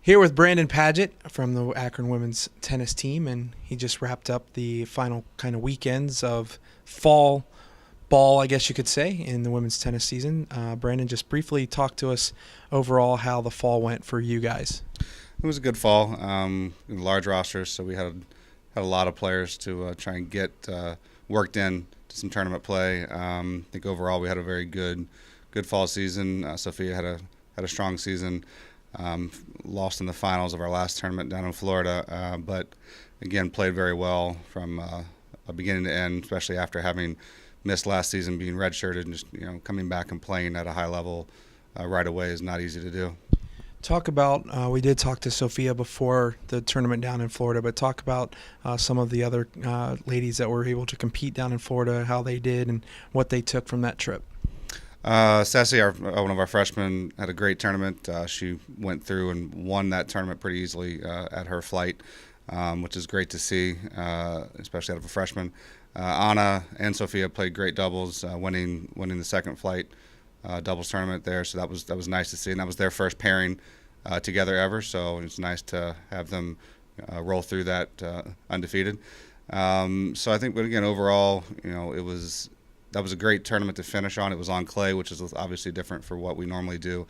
Here with Brandon Paget from the Akron women's tennis team, and he just wrapped up the final kind of weekends of fall ball, I guess you could say, in the women's tennis season. Brandon, just briefly talk to us overall how the fall went for you guys. It was a good fall. Large rosters, so we had a lot of players to try and get worked in to some tournament play. I think overall we had a very good fall season. Sophia had a strong season. Lost in the finals of our last tournament down in Florida, but again played very well from a beginning to end, especially after having missed last season, being redshirted, and just coming back and playing at a high level right away is not easy to do. Talk about, we did talk to Sophia before the tournament down in Florida, but talk about some of the other ladies that were able to compete down in Florida, how they did and what they took from that trip. Sassy, one of our freshmen, had a great tournament. She went through and won that tournament pretty easily at her flight, which is great to see, especially out of a freshman. Anna and Sophia played great doubles, winning the second flight doubles tournament there. So that was nice to see, and that was their first pairing together ever. So it's nice to have them roll through that undefeated. So I think, but again, overall, that was a great tournament to finish on. It was on clay, which is obviously different for what we normally do.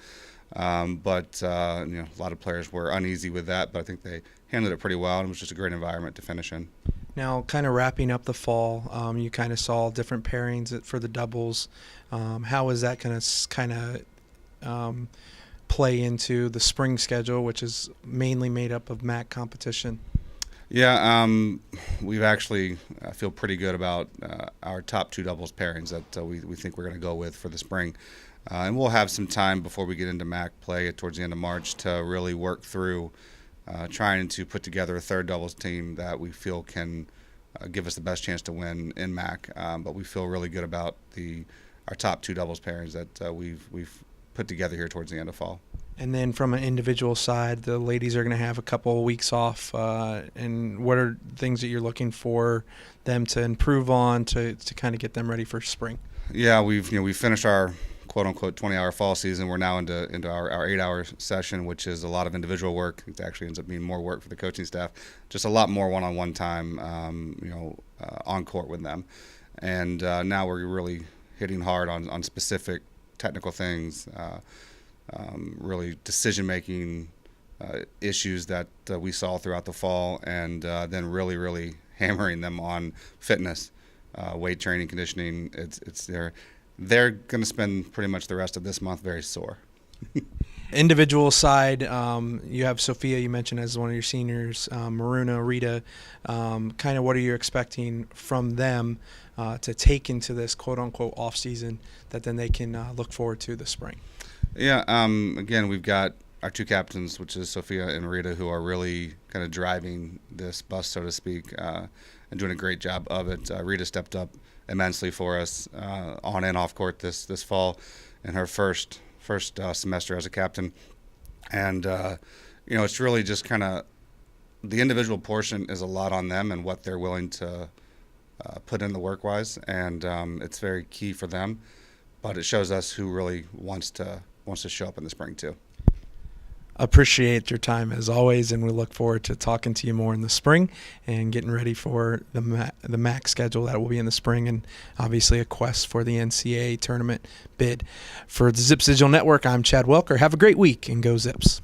But a lot of players were uneasy with that, but I think they handled it pretty well, and it was just a great environment to finish in. Now, kind of wrapping up the fall, you kind of saw different pairings for the doubles. How is that going to kind of play into the spring schedule, which is mainly made up of MAC competition? Yeah, we've actually feel pretty good about our top two doubles pairings that we think we're going to go with for the spring. And we'll have some time before we get into MAC play towards the end of March to really work through trying to put together a third doubles team that we feel can give us the best chance to win in MAC. But we feel really good about our top two doubles pairings that we've put together here towards the end of fall. And then from an individual side, the ladies are going to have a couple of weeks off. And what are things that you're looking for them to improve on to kind of get them ready for spring? Yeah, we've finished our quote-unquote 20-hour fall season. We're now into our 8-hour session, which is a lot of individual work. It actually ends up being more work for the coaching staff, just a lot more one-on-one time, on court with them. And now we're really hitting hard on specific technical things, really decision-making issues that we saw throughout the fall, and then really hammering them on fitness, weight training, conditioning. They're going to spend pretty much the rest of this month very sore. Individual side, you have Sophia, you mentioned, as one of your seniors, Maruna, Rita. Kind of what are you expecting from them to take into this quote-unquote off-season that then they can look forward to this spring? Yeah, again, we've got our two captains, which is Sophia and Rita, who are really kind of driving this bus, so to speak, and doing a great job of it. Rita stepped up immensely for us on and off court this fall in her first semester as a captain. And, it's really just kind of the individual portion is a lot on them and what they're willing to put in the work-wise, and it's very key for them. But it shows us who really wants to show up in the spring too. Appreciate your time as always, and we look forward to talking to you more in the spring and getting ready for the MAC schedule that will be in the spring, and obviously a quest for the NCAA tournament bid. For the Zips Digital Network, I'm Chad Welker. Have a great week, and go Zips.